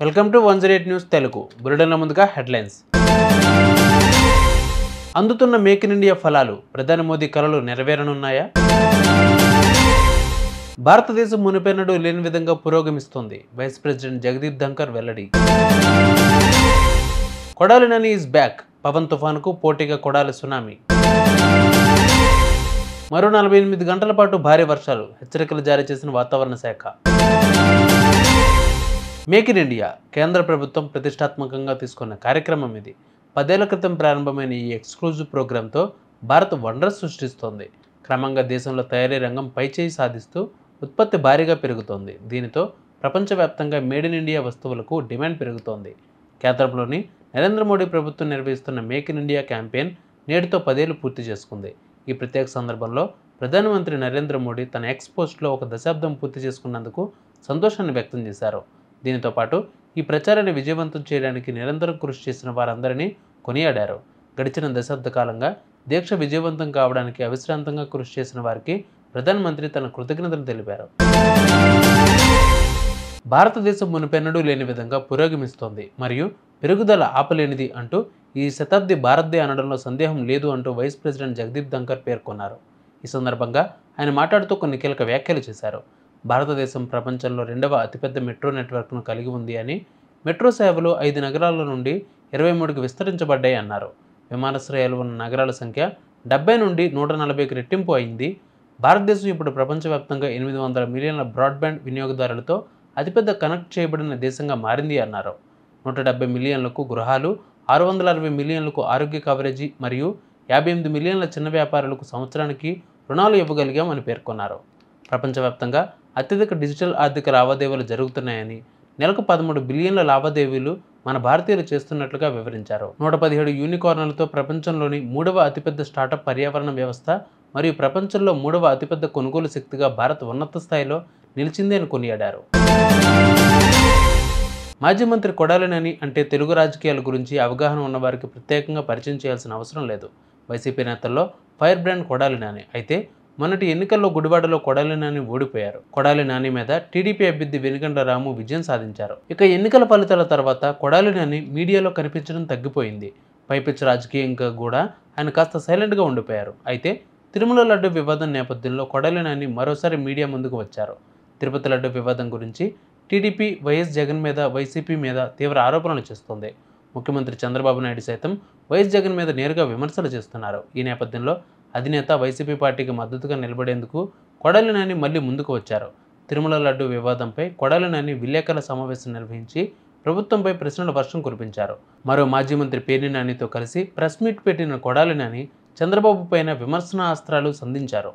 Welcome to 108 news Telugu. బులెటిన్ల ముందుగా headlines. అందుతున్న మేక్ ఇన్ ఇండియా ఫలాలు ప్రధాని మోదీ కలలు నెరవేరనున్నాయా? భారతదేశం మునుపెన్నడూ లేని విధంగా పురోగమిస్తోంది. వైస్ ప్రెసిడెంట్ జగదీప్ ధంకర్ వెల్లడి. Kodali Nani is back. పవన్ తుఫానుకు పోటీగా కొడాలి సునామీ. మరో 48 గంటల పాటు భారీ వర్షాలు, హెచ్చరికలు జారీ చేసిన వాతావరణ శాఖ. మేక్ ఇన్ ఇండియా కేంద్ర ప్రభుత్వం ప్రతిష్టాత్మకంగా తీసుకున్న కార్యక్రమం ఇది. 10 ఏళ్ల క్రితం ప్రారంభమైన ఈ ఎక్స్క్లూజివ్ ప్రోగ్రాంతో భారత్ వండర్స్ సృష్టిస్తోంది. క్రమంగా దేశంలో తయారీ రంగం పైచేయి సాధిస్తూ ఉత్పత్తి భారీగా పెరుగుతోంది. దీనితో ప్రపంచవ్యాప్తంగా మేడ్ ఇన్ ఇండియా వస్తువులకు డిమాండ్ పెరుగుతోంది. కేంద్రంలోని నరేంద్ర మోడీ ప్రభుత్వం నిర్వహిస్తున్న మేక్ ఇన్ ఇండియా క్యాంపెయిన్ నేటితో 10 ఏళ్లు పూర్తి చేసుకుంది. ఈ ప్రత్యేక సందర్భంలో ప్రధానమంత్రి నరేంద్ర మోడీ తన ఎక్స్ పోస్ట్లో 1 దశాబ్దం పూర్తి చేసుకున్నందుకు సంతోషాన్ని వ్యక్తం చేశారు. దీనితో పాటు ఈ ప్రచారాన్ని విజయవంతం చేయడానికి నిరంతరం కృషి చేసిన వారందరినీ కొనియాడారు. గడిచిన దశాబ్ద కాలంగా దీక్ష విజయవంతం కావడానికి అవిశ్రాంతంగా కృషి చేసిన వారికి ప్రధానమంత్రి తన కృతజ్ఞతలు తెలిపారు. భారతదేశం మునుపెన్నడూ లేని విధంగా పురోగమిస్తోంది మరియు పెరుగుదల ఆపలేనిది అంటూ ఈ శతాబ్ది భారత్దే అనడంలో సందేహం లేదు అంటూ వైస్ ప్రెసిడెంట్ జగదీప్ ధంకర్ పేర్కొన్నారు. ఈ సందర్భంగా ఆయన మాట్లాడుతూ కొన్ని కీలక వ్యాఖ్యలు చేశారు. భారతదేశం ప్రపంచంలో 2వ అతిపెద్ద మెట్రో నెట్వర్క్ను కలిగి ఉంది అని, మెట్రో సేవలు 5 నగరాల నుండి 23కి విస్తరించబడ్డాయి అన్నారు. విమానాశ్రయాలు ఉన్న నగరాల సంఖ్య 70 నుండి 140కి రెట్టింపు అయింది. భారతదేశం ఇప్పుడు ప్రపంచవ్యాప్తంగా 800 మిలియన్ల బ్రాడ్బ్యాండ్ వినియోగదారులతో అతిపెద్ద కనెక్ట్ చేయబడిన దేశంగా మారింది అన్నారు. 170 మిలియన్లకు గృహాలు, 660 మిలియన్లకు ఆరోగ్య కవరేజీ మరియు 58 మిలియన్ల చిన్న వ్యాపారులకు సంవత్సరానికి రుణాలు ఇవ్వగలిగామని పేర్కొన్నారు. ప్రపంచవ్యాప్తంగా అత్యధిక డిజిటల్ ఆర్థిక లావాదేవీలు జరుగుతున్నాయని, నెలకు 13 బిలియన్ల లావాదేవీలు మన భారతీయులు చేస్తున్నట్లుగా వివరించారు. 117 యూనికార్న్లతో ప్రపంచంలోని 3వ అతిపెద్ద స్టార్టప్ పర్యావరణ వ్యవస్థ మరియు ప్రపంచంలో 3వ అతిపెద్ద కొనుగోలు శక్తిగా భారత్ ఉన్నత స్థాయిలో నిలిచింది అని కొనియాడారు. మాజీ మంత్రి కొడాలి నాని అంటే తెలుగు రాజకీయాల గురించి అవగాహన ఉన్నవారికి ప్రత్యేకంగా పరిచయం చేయాల్సిన అవసరం లేదు. వైసీపీ నేతల్లో ఫైర్ బ్రాండ్ కొడాలి నాని. అయితే మొన్నటి ఎన్నికల్లో గుడివాడలో కొడాలి నాని ఓడిపోయారు. కొడాలి నాని మీద టీడీపీ అభ్యర్థి వెనుగండ్ల రాము విజయం సాధించారు. ఇక ఎన్నికల ఫలితాల తర్వాత కొడాలి నాని మీడియాలో కనిపించడం తగ్గిపోయింది. పైపిచ్చి రాజకీయంగా కూడా ఆయన కాస్త సైలెంట్గా ఉండిపోయారు. అయితే తిరుమల లడ్డు వివాదం నేపథ్యంలో కొడాలి నాని మరోసారి మీడియా ముందుకు వచ్చారు. తిరుపతి లడ్డు వివాదం గురించి టీడీపీ వైఎస్ జగన్ మీద, వైసీపీ మీద తీవ్ర ఆరోపణలు చేస్తోంది. ముఖ్యమంత్రి చంద్రబాబు నాయుడు సైతం వైఎస్ జగన్ మీద నేరుగా విమర్శలు చేస్తున్నారు. ఈ నేపథ్యంలో అధినేత వైసీపీ పార్టీకి మద్దతుగా నిలబడేందుకు కొడాలి నాని మళ్లీ ముందుకు వచ్చారు. తిరుమల లడ్డు వివాదంపై కొడాలి నాని విలేకరుల సమావేశం నిర్వహించి ప్రభుత్వంపై ప్రశ్నల వర్షం కురిపించారు. మరో మాజీ మంత్రి పేర్ని నానితో కలిసి ప్రెస్ మీట్ పెట్టిన కొడాలి నాని చంద్రబాబు పైన విమర్శనాస్త్రాలు సంధించారు.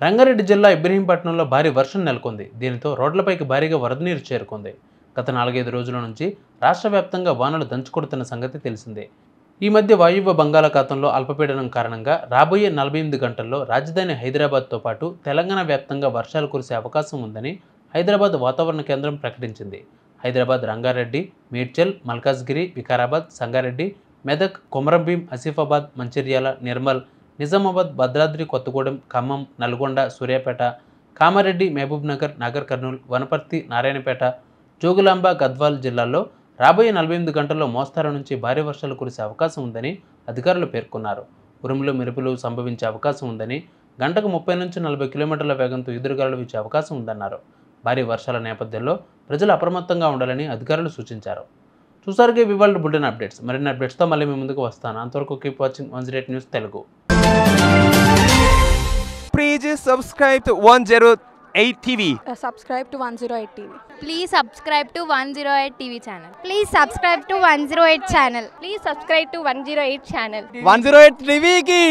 రంగారెడ్డి జిల్లా ఇబ్రహీంపట్నంలో భారీ వర్షం నెలకొంది. దీనితో రోడ్లపైకి భారీగా వరద నీరు చేరుకుంది. గత 4-5 రోజుల నుంచి రాష్ట్ర వ్యాప్తంగా వానలు దంచుకొడుతున్న సంగతి తెలిసిందే. ఈ మధ్య వాయువ్య బంగాళాఖాతంలో అల్పపీడనం కారణంగా రాబోయే 48 గంటల్లో రాజధాని హైదరాబాద్తో పాటు తెలంగాణ వ్యాప్తంగా వర్షాలు కురిసే అవకాశం ఉందని హైదరాబాద్ వాతావరణ కేంద్రం ప్రకటించింది. హైదరాబాద్, రంగారెడ్డి, మేడ్చల్, మల్కాజ్గిరి, వికారాబాద్, సంగారెడ్డి, మెదక్, కొమరంభీం, ఆసిఫాబాద్, మంచిర్యాల, నిర్మల్, నిజామాబాద్, భద్రాద్రి కొత్తగూడెం, ఖమ్మం, నల్గొండ, సూర్యాపేట, కామారెడ్డి, మహబూబ్ నగర్, నాగర్ కర్నూల్, వనపర్తి, నారాయణపేట, జోగులాంబ, గద్వాల్ జిల్లాల్లో రాబోయే 48 గంటల్లో మోస్తారు నుంచి భారీ వర్షాలు కురిసే అవకాశం ఉందని అధికారులు పేర్కొన్నారు. ఉరుములు, మెరుపులు సంభవించే అవకాశం ఉందని, గంటకు 30 నుంచి 40 కిలోమీటర్ల వేగంతో ఈదురుగాలులు వీచే అవకాశం ఉందన్నారు. భారీ వర్షాల నేపథ్యంలో ప్రజలు అప్రమత్తంగా ఉండాలని అధికారులు సూచించారు. చూసారుగా ఇవాళ బులెటిన్ అప్డేట్స్. మరిన్ని అప్డేట్స్తో మళ్ళీ మీ ముందుకు వస్తాను. అంతవరకు keep watching 108 news Telugu. Please subscribe to 108 TV. Subscribe to 108 TV. Please subscribe to 108 TV channel. Please subscribe to 108 channel. Please subscribe to 108 channel. 108 TV ki